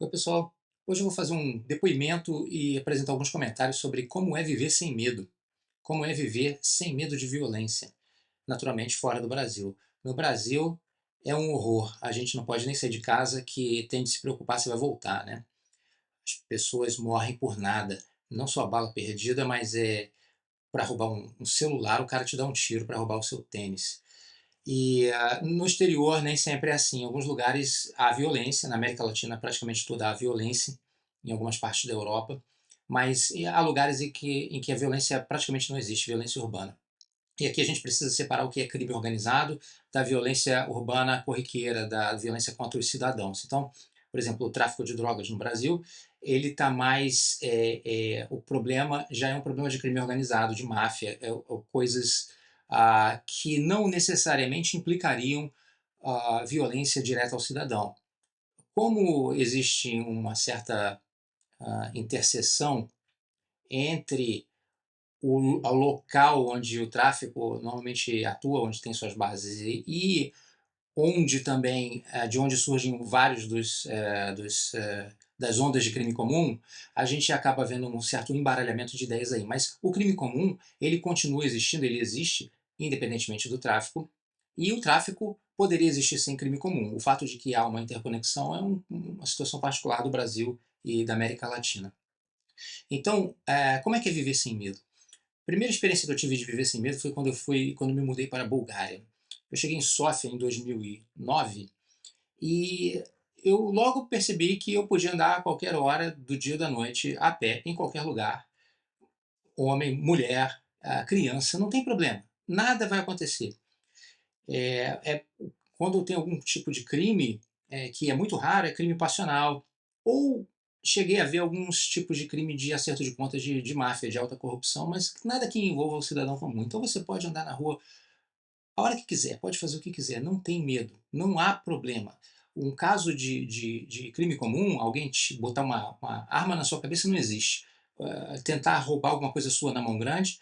Oi, pessoal. Hoje eu vou fazer um depoimento e apresentar alguns comentários sobre como é viver sem medo. Como é viver sem medo de violência, naturalmente fora do Brasil. No Brasil é um horror. A gente não pode nem sair de casa que tem de se preocupar se vai voltar, né? As pessoas morrem por nada. Não só bala perdida, mas para roubar um celular, o cara te dá um tiro para roubar o seu tênis. E no exterior nem sempre é assim. Em alguns lugares há violência, na América Latina praticamente toda há violência, em algumas partes da Europa, mas há lugares em que a violência praticamente não existe, violência urbana. E aqui a gente precisa separar o que é crime organizado da violência urbana corriqueira, da violência contra os cidadãos. Então, por exemplo, o tráfico de drogas no Brasil, ele está mais. O problema já é um problema de crime organizado, de máfia, coisas que não necessariamente implicariam violência direta ao cidadão. Como existe uma certa interseção entre o local onde o tráfico normalmente atua, onde tem suas bases, e onde também, de onde surgem vários das ondas de crime comum, a gente acaba vendo um certo embaralhamento de ideias aí. Mas o crime comum, ele continua existindo, ele existe, independentemente do tráfico, e o tráfico poderia existir sem crime comum. O fato de que há uma interconexão é uma situação particular do Brasil e da América Latina. Então, como é que é viver sem medo? A primeira experiência que eu tive de viver sem medo foi quando me mudei para a Bulgária. Eu cheguei em Sófia em 2009 e eu logo percebi que eu podia andar a qualquer hora do dia ou da noite, a pé, em qualquer lugar, homem, mulher, criança, não tem problema, nada vai acontecer. Quando tem algum tipo de crime, que é muito raro, é crime passional, ou cheguei a ver alguns tipos de crime de acerto de contas de máfia, de alta corrupção, mas nada que envolva o cidadão comum. Então você pode andar na rua a hora que quiser, pode fazer o que quiser, não tem medo, não há problema. Um caso de crime comum, alguém te botar uma arma na sua cabeça, não existe. Tentar roubar alguma coisa sua na mão grande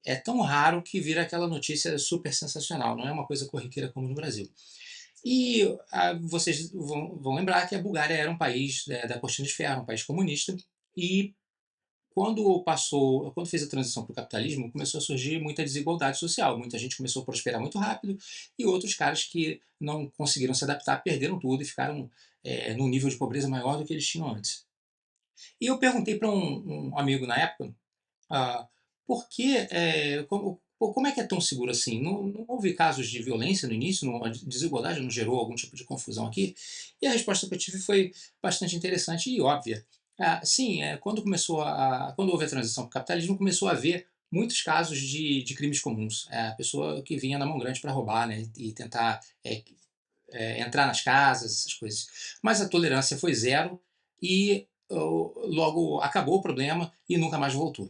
é tão raro que vira aquela notícia super sensacional, não é uma coisa corriqueira como no Brasil. E vocês vão lembrar que a Bulgária era um país da cortina de ferro, um país comunista, e quando fez a transição para o capitalismo, começou a surgir muita desigualdade social. Muita gente começou a prosperar muito rápido e outros caras que não conseguiram se adaptar perderam tudo e ficaram num nível de pobreza maior do que eles tinham antes. E eu perguntei para um amigo na época, ah, por que, como é que é tão seguro assim? Não houve casos de violência no início, a desigualdade não gerou algum tipo de confusão aqui? E a resposta que eu tive foi bastante interessante e óbvia. Sim, quando houve a transição para o capitalismo, começou a haver muitos casos de crimes comuns. A pessoa que vinha na mão grande para roubar, né, e tentar entrar nas casas, essas coisas. Mas a tolerância foi zero e logo acabou o problema e nunca mais voltou.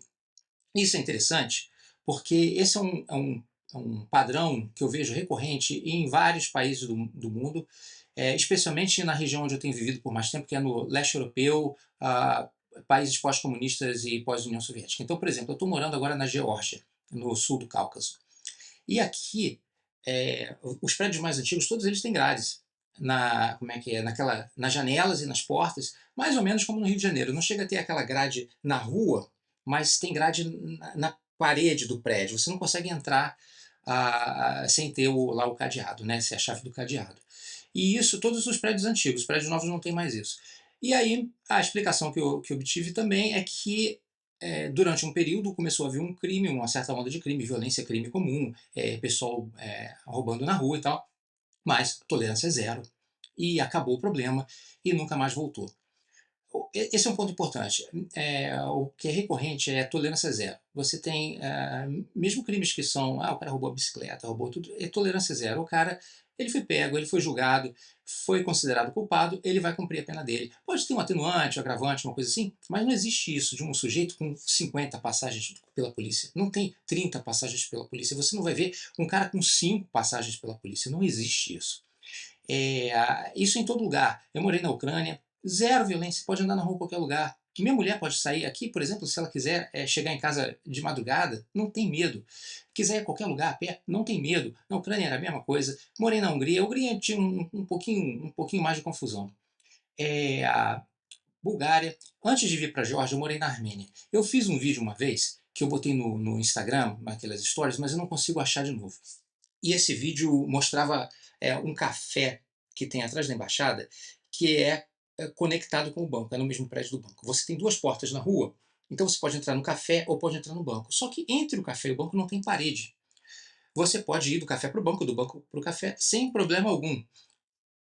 Isso é interessante porque esse é um padrão que eu vejo recorrente em vários países do mundo, especialmente na região onde eu tenho vivido por mais tempo, que é no leste europeu, países pós-comunistas e pós-União Soviética. Então, por exemplo, eu estou morando agora na Geórgia, no sul do Cáucaso. E aqui, os prédios mais antigos, todos eles têm grades. Como é que é? Nas janelas e nas portas, mais ou menos como no Rio de Janeiro. Não chega a ter aquela grade na rua, mas tem grade na parede do prédio. Você não consegue entrar sem ter lá o cadeado, né? Sem a chave do cadeado. E isso, todos os prédios antigos. Os prédios novos não têm mais isso. E aí, a explicação que eu obtive também é que durante um período começou a haver um crime, uma certa onda de crime, violência, crime comum, pessoal roubando na rua e tal, mas tolerância zero. E acabou o problema e nunca mais voltou. Esse é um ponto importante. O que é recorrente é tolerância zero. Você tem, mesmo crimes que são, o cara roubou a bicicleta, roubou tudo, é tolerância zero. O cara, ele foi pego, ele foi julgado, foi considerado culpado, ele vai cumprir a pena dele. Pode ter um atenuante, um agravante, uma coisa assim, mas não existe isso de um sujeito com 50 passagens pela polícia. Não tem 30 passagens pela polícia. Você não vai ver um cara com 5 passagens pela polícia. Não existe isso. Isso em todo lugar. Eu morei na Ucrânia, zero violência, pode andar na rua em qualquer lugar. Minha mulher pode sair aqui, por exemplo, se ela quiser chegar em casa de madrugada, não tem medo. Quiser ir a qualquer lugar a pé, não tem medo. Na Ucrânia era a mesma coisa. Morei na Hungria. A Hungria tinha um pouquinho mais de confusão. É, Bulgária. Antes de vir para a Geórgia, eu morei na Armênia. Eu fiz um vídeo uma vez, que eu botei no Instagram, naquelas stories, mas eu não consigo achar de novo. E esse vídeo mostrava um café que tem atrás da embaixada, que é conectado com o banco, é no mesmo prédio do banco. Você tem duas portas na rua, então você pode entrar no café ou pode entrar no banco. Só que entre o café e o banco não tem parede. Você pode ir do café para o banco, do banco para o café, sem problema algum.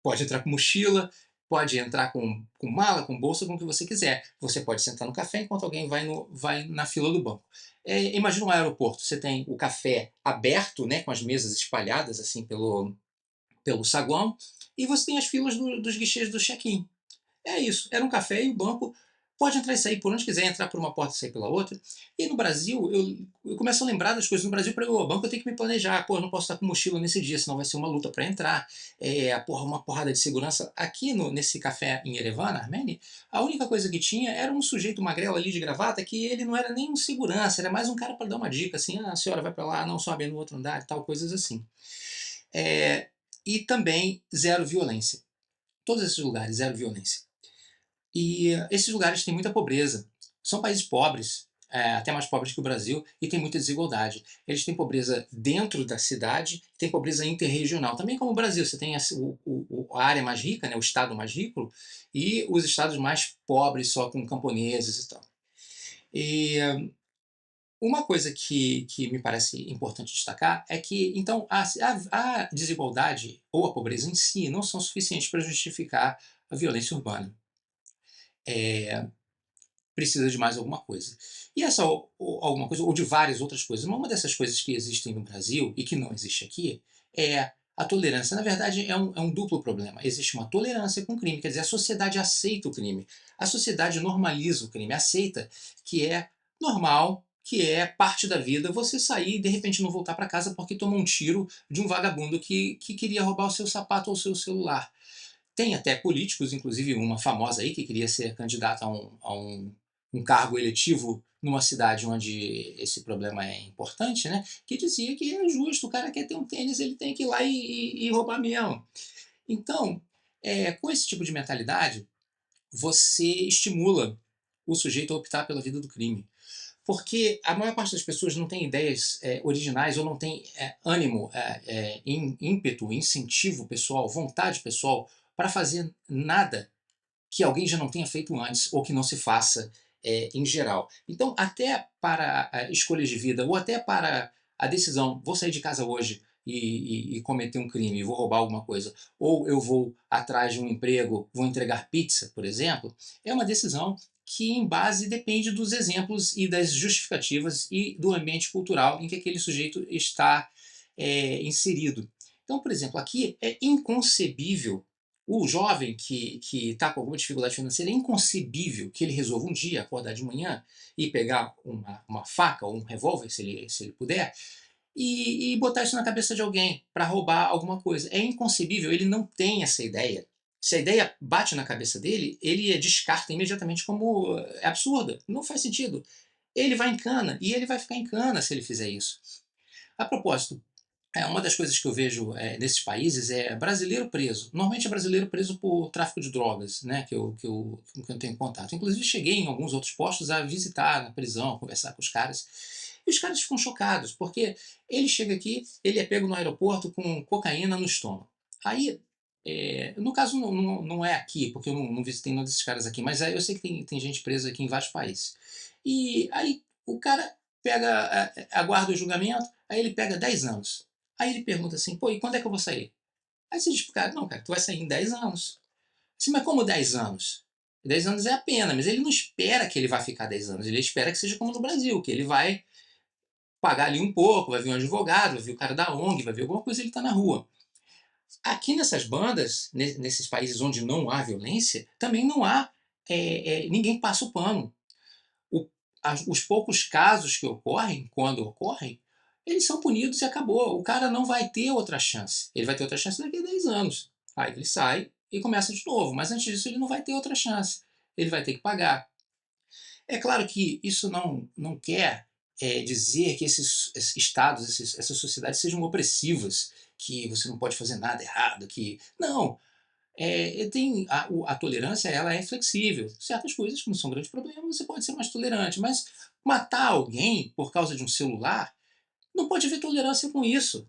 Pode entrar com mochila, pode entrar com mala, com bolsa, com o que você quiser. Você pode sentar no café enquanto alguém vai na fila do banco. Imagina um aeroporto, você tem o café aberto, né, com as mesas espalhadas assim pelo saguão, e você tem as filas dos guichês do check-in. É isso, era um café e o banco pode entrar e sair por onde quiser, entrar por uma porta e sair pela outra. E no Brasil, eu começo a lembrar das coisas. No Brasil, para ir ao banco, eu tenho que me planejar. Pô, eu não posso estar com mochila nesse dia, senão vai ser uma luta para entrar. Porra, uma porrada de segurança. Aqui nesse café em Yerevan, na Armênia, a única coisa que tinha era um sujeito magrelo ali de gravata, que ele não era nem um segurança, era mais um cara para dar uma dica, assim, ah, a senhora vai para lá, não sobe no outro andar e tal, coisas assim. É, e também zero violência. Todos esses lugares, zero violência. E esses lugares têm muita pobreza. São países pobres, até mais pobres que o Brasil, e tem muita desigualdade. Eles têm pobreza dentro da cidade, tem pobreza interregional. Também como o Brasil, você tem a área mais rica, né, o estado mais rico, e os estados mais pobres, só com camponeses e tal. E uma coisa que me parece importante destacar é que, então, a desigualdade ou a pobreza em si não são suficientes para justificar a violência urbana. É, precisa de mais alguma coisa. E essa alguma coisa, ou de várias outras coisas, uma dessas coisas que existem no Brasil e que não existe aqui, é a tolerância. Na verdade, é um duplo problema. Existe uma tolerância com o crime, quer dizer, a sociedade aceita o crime. A sociedade normaliza o crime, aceita que é normal, que é parte da vida você sair e de repente não voltar para casa porque tomou um tiro de um vagabundo que queria roubar o seu sapato ou o seu celular. Tem até políticos, inclusive uma famosa aí que queria ser candidata a um cargo eletivo numa cidade onde esse problema é importante, né? Que dizia que é justo, o cara quer ter um tênis, ele tem que ir lá e roubar mesmo. Então, com esse tipo de mentalidade, você estimula o sujeito a optar pela vida do crime. Porque a maior parte das pessoas não tem ideias originais ou não tem ânimo, ímpeto, incentivo pessoal, vontade pessoal para fazer nada que alguém já não tenha feito antes ou que não se faça em geral. Então, até para escolhas de vida ou até para a decisão, vou sair de casa hoje e cometer um crime, vou roubar alguma coisa, ou eu vou atrás de um emprego, vou entregar pizza, por exemplo, é uma decisão que em base depende dos exemplos e das justificativas e do ambiente cultural em que aquele sujeito está inserido. Então, por exemplo, aqui é inconcebível o jovem que está com alguma dificuldade financeira, é inconcebível que ele resolva um dia acordar de manhã e pegar uma faca ou um revólver, se ele puder, e botar isso na cabeça de alguém para roubar alguma coisa. É inconcebível, ele não tem essa ideia. Se a ideia bate na cabeça dele, ele a descarta imediatamente como absurda. Não faz sentido. Ele vai em cana e ele vai ficar em cana se ele fizer isso. A propósito, uma das coisas que eu vejo nesses países é brasileiro preso. Normalmente é brasileiro preso por tráfico de drogas, né, que eu tenho contato. Inclusive cheguei em alguns outros postos a visitar na prisão, conversar com os caras. E os caras ficam chocados, porque ele chega aqui, ele é pego no aeroporto com cocaína no estômago. Aí, no caso não é aqui, porque eu não visitei nenhum desses caras aqui, mas eu sei que tem gente presa aqui em vários países. E aí o cara pega, aguarda o julgamento, aí ele pega 10 anos. Aí ele pergunta assim, pô, e quando é que eu vou sair? Aí você diz pro cara, não, cara, tu vai sair em 10 anos. Assim, mas como 10 anos? 10 anos é a pena, mas ele não espera que ele vai ficar 10 anos, ele espera que seja como no Brasil, que ele vai pagar ali um pouco, vai vir um advogado, vai vir o cara da ONG, vai vir alguma coisa, ele está na rua. Aqui nessas bandas, nesses países onde não há violência, também não há, ninguém passa o pano. O, os poucos casos que ocorrem, quando ocorrem, eles são punidos e acabou. O cara não vai ter outra chance. Ele vai ter outra chance daqui a 10 anos. Aí ele sai e começa de novo. Mas antes disso, ele não vai ter outra chance. Ele vai ter que pagar. É claro que isso não quer dizer que esses estados, essas sociedades sejam opressivas, que você não pode fazer nada errado. Não. a tolerância ela é flexível. Certas coisas que não são grandes problemas, você pode ser mais tolerante, mas matar alguém por causa de um celular, não pode haver tolerância com isso.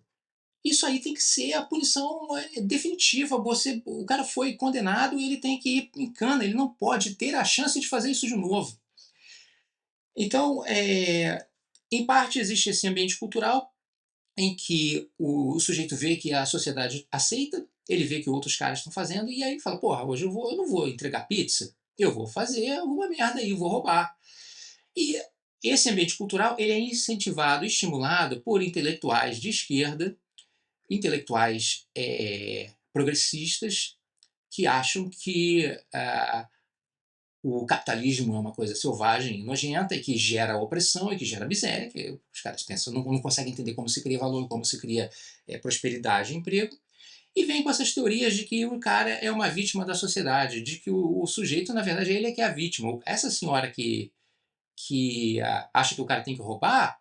Isso aí tem que ser a punição definitiva. O cara foi condenado e ele tem que ir em cana, ele não pode ter a chance de fazer isso de novo. Então, em parte existe esse ambiente cultural em que o sujeito vê que a sociedade aceita, ele vê que outros caras estão fazendo, e aí fala: porra, hoje eu não vou entregar pizza, eu vou fazer alguma merda aí, vou roubar. E esse ambiente cultural ele é incentivado, estimulado por intelectuais de esquerda, intelectuais progressistas, que acham que o capitalismo é uma coisa selvagem e nojenta e que gera opressão e que gera miséria, que os caras pensam, não conseguem entender como se cria valor, como se cria prosperidade e emprego, e vem com essas teorias de que o cara é uma vítima da sociedade, de que o sujeito, na verdade, ele é que é a vítima. Essa senhora que acha que o cara tem que roubar,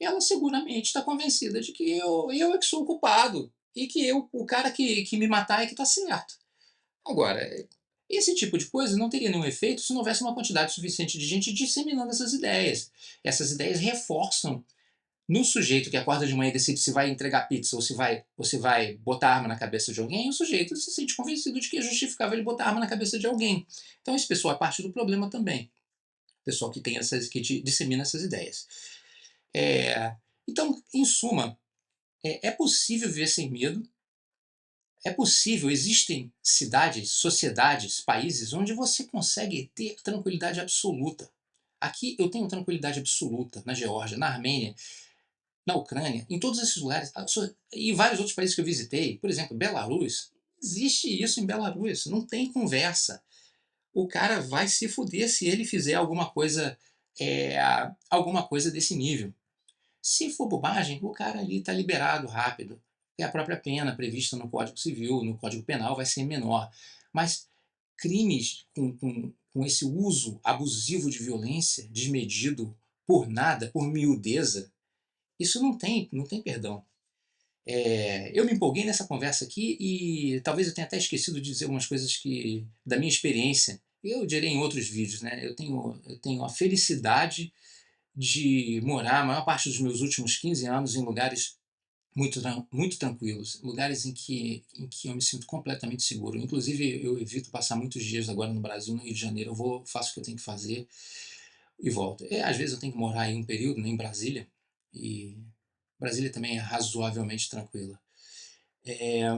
ela seguramente está convencida de que eu é que sou o culpado e que o cara que me matar é que está certo. Agora, esse tipo de coisa não teria nenhum efeito se não houvesse uma quantidade suficiente de gente disseminando essas ideias. Essas ideias reforçam no sujeito que acorda de manhã e decide se vai entregar pizza ou se vai botar arma na cabeça de alguém, o sujeito se sente convencido de que é justificável ele botar arma na cabeça de alguém. Então esse pessoal é parte do problema também. O pessoal que tem que dissemina essas ideias. É, então, em suma, é possível viver sem medo, é possível, existem cidades, sociedades, países onde você consegue ter tranquilidade absoluta. Aqui eu tenho tranquilidade absoluta na Geórgia, na Armênia, na Ucrânia, em todos esses lugares, e vários outros países que eu visitei, por exemplo, Belarus, existe isso em Belarus, não tem conversa. O cara vai se fuder se ele fizer é, alguma coisa desse nível. Se for bobagem, o cara ali está liberado rápido. E a própria pena prevista no Código Civil, no Código Penal, vai ser menor. Mas crimes com esse uso abusivo de violência, desmedido, por nada, por miudeza, isso não tem perdão. Eu me empolguei nessa conversa aqui e talvez eu tenha até esquecido de dizer algumas coisas da minha experiência. Eu direi em outros vídeos, né? Eu tenho a felicidade de morar a maior parte dos meus últimos 15 anos em lugares muito tranquilos, lugares em que eu me sinto completamente seguro. Inclusive, eu evito passar muitos dias agora no Brasil, no Rio de Janeiro. Faço o que eu tenho que fazer e volto. Às vezes eu tenho que morar aí um período, né, em Brasília, e Brasília também é razoavelmente tranquila. É,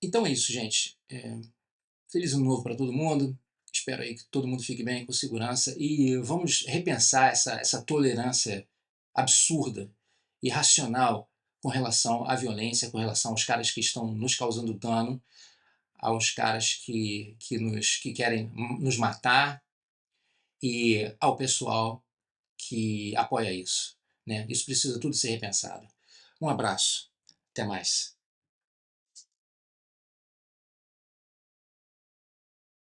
então é isso, gente. Feliz ano novo para todo mundo. Espero aí que todo mundo fique bem, com segurança. E vamos repensar essa tolerância absurda, irracional, com relação à violência, com relação aos caras que estão nos causando dano, aos caras que querem nos matar e ao pessoal que apoia isso. Né? Isso precisa tudo ser repensado. Um abraço. Até mais.